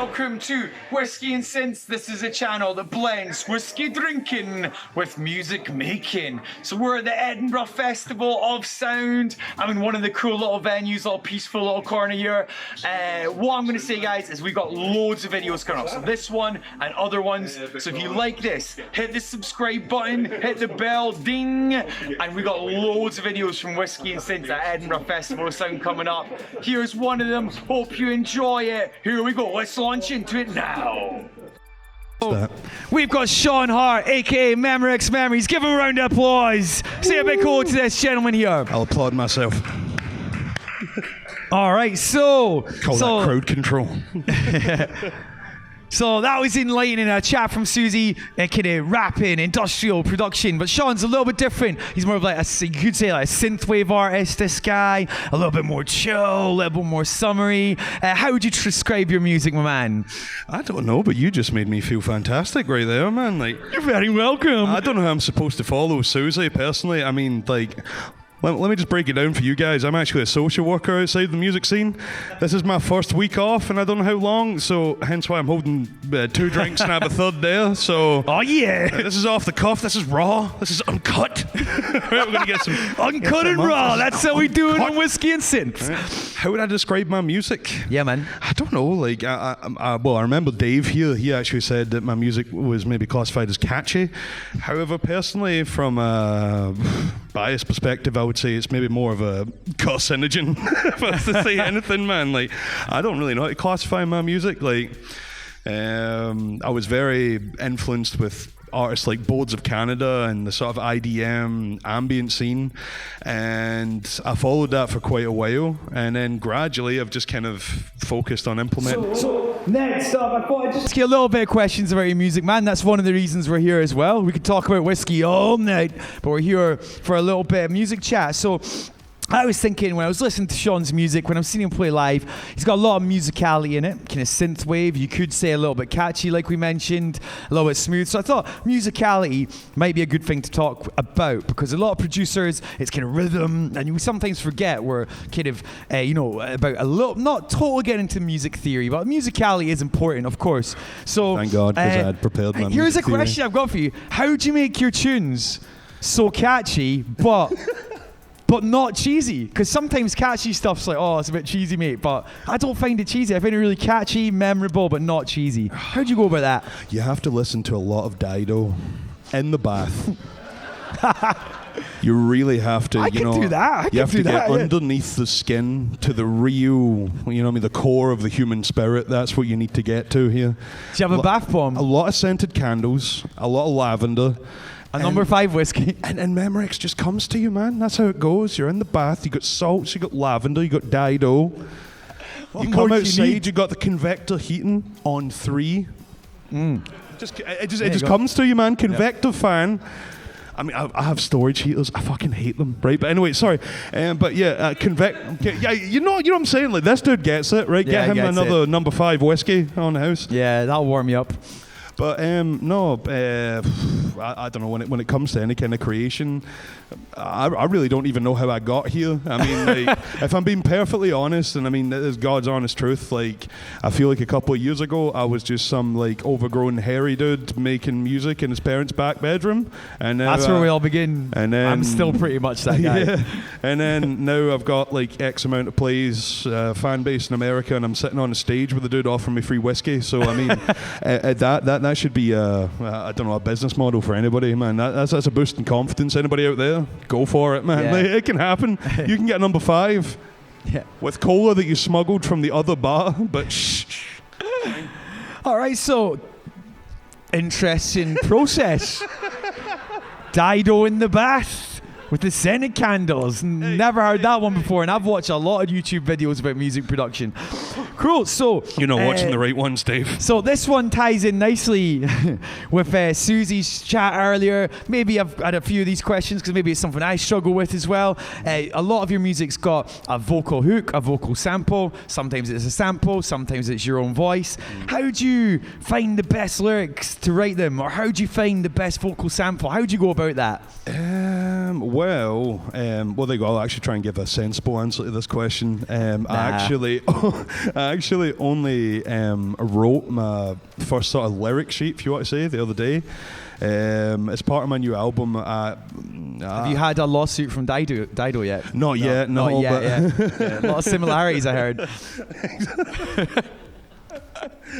welcome to Whisky and Synths. This is a channel that blends whiskey drinking with music making. So we're at the Edinburgh Festival of Sound. I'm in one of the cool little venues, little peaceful little corner here. What I'm going to say, guys, is we've got loads of videos coming up. So this one and other ones. So if you like this, hit the subscribe button, hit the bell, ding. And we got loads of videos from Whisky and Synths at Edinburgh Festival of Sound coming up. Here's one of them. Hope you enjoy it. Here we go. Let's launch into it now. We've got Sean Hart, aka Memorex Memories. Give him a round of applause. Say a big hello to this gentleman here. I'll applaud myself. All right, so that crowd control. So that was enlightening, a chat from Susie, kind of rapping, industrial production. But Sean's a little bit different. He's more of like you could say like a synthwave artist, this guy. A little bit more chill, a little bit more summery. How would you describe your music, my man? I don't know, but you just made me feel fantastic right there, man. Like, you're very welcome. I don't know how I'm supposed to follow Susie personally. I mean, like, let me just break it down for you guys. I'm actually a social worker outside the music scene. This is my first week off, and I don't know how long, so hence why I'm holding 2 drinks and I have a third there. So, oh yeah, this is off the cuff. This is raw. This is uncut. We're gonna get some uncut and raw. That's how we do it on Whisky and Synths. Right. How would I describe my music? Yeah, man. I don't know. Like, I remember Dave here. He actually said that my music was maybe classified as catchy. However, personally, from a biased perspective, I would say it's maybe more of a carcinogen if I was to say anything, man. Like, I don't really know how to classify my music. Like, I was very influenced with artists like Boards of Canada and the sort of IDM ambient scene, and I followed that for quite a while, and then gradually I've just kind of focused on implementing. So next up, I thought I'd just ask you a little bit of questions about your music, man. That's one of the reasons we're here as well. We could talk about whiskey all night, but we're here for a little bit of music chat. So I was thinking when I was listening to Sean's music, when I'm seeing him play live, he's got a lot of musicality in it, kind of synthwave. You could say a little bit catchy, like we mentioned, a little bit smooth. So I thought musicality might be a good thing to talk about, because a lot of producers, it's kind of rhythm, and we sometimes forget we're kind of, about a little, not totally getting into music theory, but musicality is important, of course. So thank God, because I had prepared my here's music a question theory. I've got for you. How do you make your tunes so catchy, but not cheesy? Because sometimes catchy stuff's like, oh, it's a bit cheesy, mate. But I don't find it cheesy. I find it really catchy, memorable, but not cheesy. How'd you go about that? You have to listen to a lot of Dido in the bath. You really have to. I can do that. You have to get underneath the skin to the real, the core of the human spirit. That's what you need to get to here. Do you have a bath bomb? A lot of scented candles, a lot of lavender. A number 5 whiskey. And Memorex just comes to you, man. That's how it goes. You're in the bath, you got salts, you got lavender, you got Dido. You come outside, you got the convector heating on 3. It just comes to you, man. Convector fan. I mean, I have storage heaters. I fucking hate them, right? But anyway, sorry. But yeah, yeah, you know what I'm saying? Like, this dude gets it, right? Yeah, get him another number 5 whiskey on the house. Yeah, that'll warm you up. But I don't know, when it comes to any kind of creation, I really don't even know how I got here. I mean, like, if I'm being perfectly honest, and I mean, this is God's honest truth, like, I feel like a couple of years ago, I was just some, like, overgrown hairy dude making music in his parents' back bedroom. And now, that's where we all begin. And then, I'm still pretty much that guy. Yeah. And then now I've got, like, X amount of plays, fan base in America, and I'm sitting on a stage with a dude offering me free whiskey. So, I mean, that should be, I don't know, a business model for anybody, man. That's a boost in confidence. Anybody out there? Go for it, man. Yeah. Like, it can happen. You can get number 5 with cola that you smuggled from the other bar, but shh. All right, so interesting process. Dido in the bath with the scented candles. Never heard that one before, and I've watched a lot of YouTube videos about music production. Cool, so you're not watching the right ones, Dave. So this one ties in nicely with Susie's chat earlier. Maybe I've had a few of these questions because maybe it's something I struggle with as well. A lot of your music's got a vocal hook, a vocal sample. Sometimes it's a sample, sometimes it's your own voice. How do you find the best lyrics to write them, or how do you find the best vocal sample? How do you go about that? Well, there you go. I'll actually try and give a sensible answer to this question. I actually only wrote my first sort of lyric sheet, if you want to say, the other day. As part of my new album. Have you had a lawsuit from Dido yet? Not yet, no. Not yet, yeah. A lot of similarities, I heard.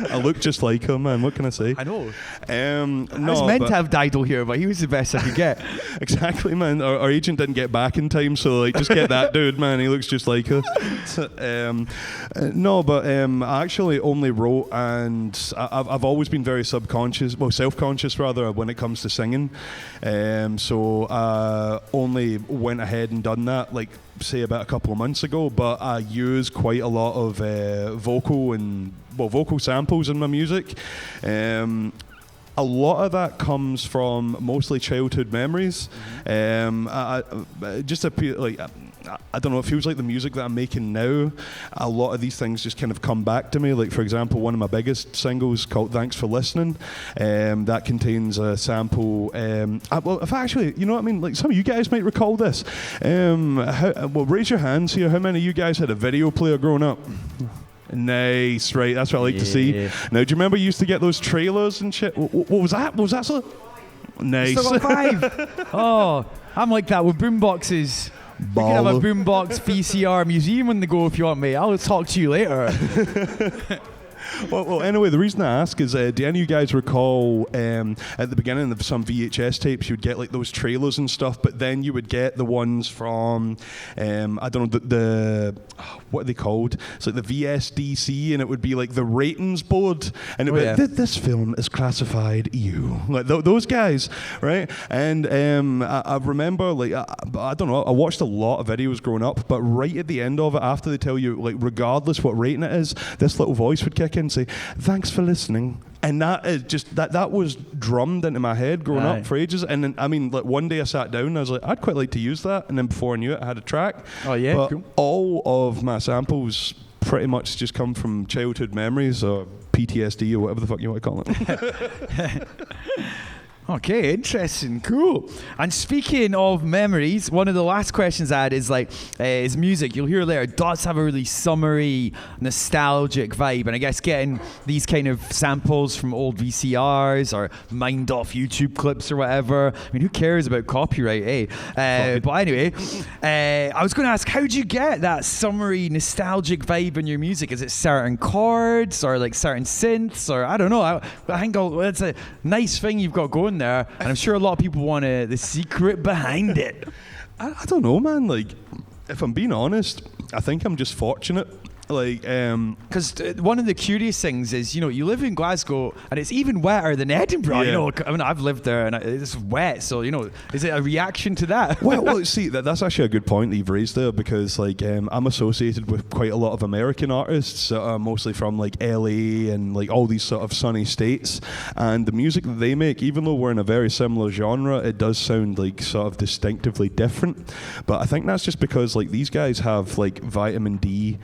I look just like him, man. What can I say? I know. I was meant to have Dido here, but he was the best I could get. Exactly, man. Our agent didn't get back in time, so like, just get that dude, man. He looks just like her. I actually only wrote, and I've always been very self-conscious rather, when it comes to singing. So I only went ahead and done that, like, say about a couple of months ago, but I use quite a lot of vocal samples in my music. A lot of that comes from mostly childhood memories. I don't know, it feels like the music that I'm making now, a lot of these things just kind of come back to me. Like, for example, one of my biggest singles called Thanks for Listening, that contains a sample. If actually, you know what I mean? Like, some of you guys might recall this. Raise your hands here. How many of you guys had a video player growing up? Nice, right, that's what I like to see. Now, do you remember you used to get those trailers and shit? What was that? What was that? Nice. Still got 5. Oh, I'm like that with boomboxes. You can have a boombox VCR museum on the go if you want, mate. I'll talk to you later. Well, anyway, the reason I ask is, do any of you guys recall at the beginning of some VHS tapes, you would get like those trailers and stuff, but then you would get the ones from, I don't know, what are they called? It's like the VSDC, and it would be like the ratings board, and it would be, this film is classified EU. Like those guys, right? And I remember, like, I don't know, I watched a lot of videos growing up, but right at the end of it, after they tell you, like, regardless what rating it is, this little voice would kick in and say, thanks for listening. And that is just that was drummed into my head growing up for ages. And then, I mean, like, one day I sat down and I was like, I'd quite like to use that. And then before I knew it, I had a track. Oh yeah, but cool. All of my samples pretty much just come from childhood memories or PTSD or whatever the fuck you want to call it. Okay, interesting, cool. And speaking of memories, one of the last questions I had is is music. You'll hear later, does have a really summery, nostalgic vibe, and I guess getting these kind of samples from old VCRs or mined off YouTube clips or whatever. I mean, who cares about copyright, eh? But anyway, I was going to ask, how do you get that summery, nostalgic vibe in your music? Is it certain chords or like certain synths, or I don't know? I think it's a nice thing you've got going there, and I'm sure a lot of people want the secret behind it. I don't know, man. Like, if I'm being honest, I think I'm just fortunate. Like, because one of the curious things is, you live in Glasgow and it's even wetter than Edinburgh. Yeah. I mean, I've lived there and it's wet. So, is it a reaction to that? Well, see, that's actually a good point that you've raised there, because like I'm associated with quite a lot of American artists that are mostly from like LA and like all these sort of sunny states, and the music that they make, even though we're in a very similar genre, it does sound like sort of distinctively different. But I think that's just because like these guys have like vitamin D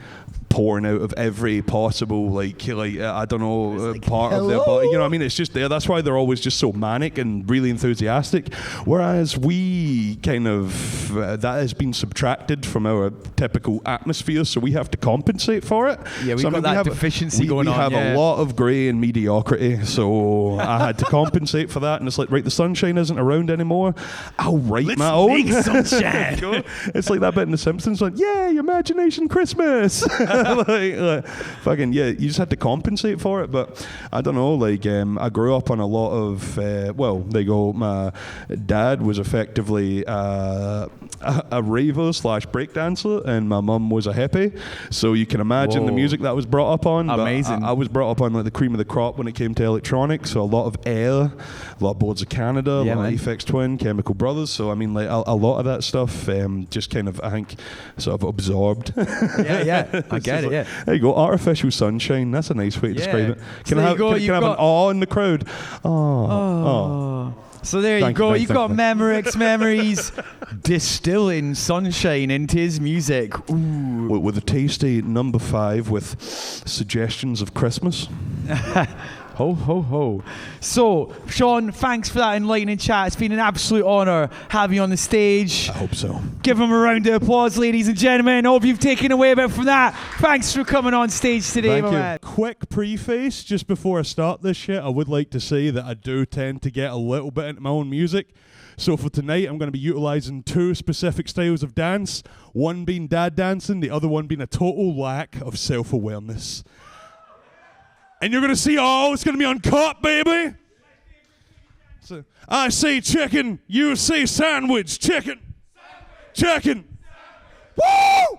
pouring out of every possible I don't know part of their body. You know what I mean? It's just there. That's why they're always just so manic and really enthusiastic. Whereas we kind of that has been subtracted from our typical atmosphere, so we have to compensate for it. Yeah, we've got that deficiency going on. We have a lot of grey and mediocrity, so I had to compensate for that. And it's like, right, the sunshine isn't around anymore. I'll write my own. Let's make sunshine. It's like that bit in The Simpsons, like, yay, imagination Christmas. Fucking yeah, you just had to compensate for it. But I don't know, like I grew up on a lot of there you go, my dad was effectively a raver / breakdancer, and my mum was a hippie, so you can imagine the music that I was brought up on. Amazing. I was brought up on like the cream of the crop when it came to electronics, so a lot of Air, a lot of Boards of Canada, a lot of Aphex Twin, Chemical Brothers. So I mean, like a lot of that stuff just kind of, I think, sort of absorbed. Yeah, I get it. Yeah. There you go, artificial sunshine. That's a nice way to describe it. Can I have an awe in the crowd? Oh. So there you go. You've got Memorex Memories distilling sunshine into his music. Ooh. With a tasty number 5 with suggestions of Christmas. Ho, ho, ho. So, Sean, thanks for that enlightening chat. It's been an absolute honour having you on the stage. I hope so. Give him a round of applause, ladies and gentlemen. Hope you've taken away a bit from that. Thanks for coming on stage today, Thank my you. man. Quick preface, just before I start this shit, I would like to say that I do tend to get a little bit into my own music. So for tonight, I'm going to be utilising two specific styles of dance, one being dad dancing, the other one being a total lack of self-awareness. And you're going to see, it's going to be uncut, baby. So, I say chicken, you say sandwich, chicken, chicken. Woo!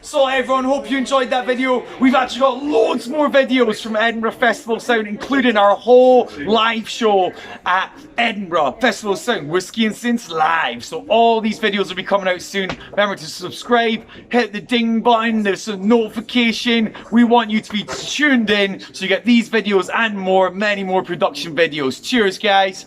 So everyone, hope you enjoyed that video. We've actually got loads more videos from Edinburgh Festival of Sound, including our whole live show at Edinburgh Festival of Sound, Whisky and Synths live. So all these videos will be coming out soon. Remember to subscribe, hit the ding button, there's a notification. We want you to be tuned in so you get these videos and more, many more production videos. Cheers, guys.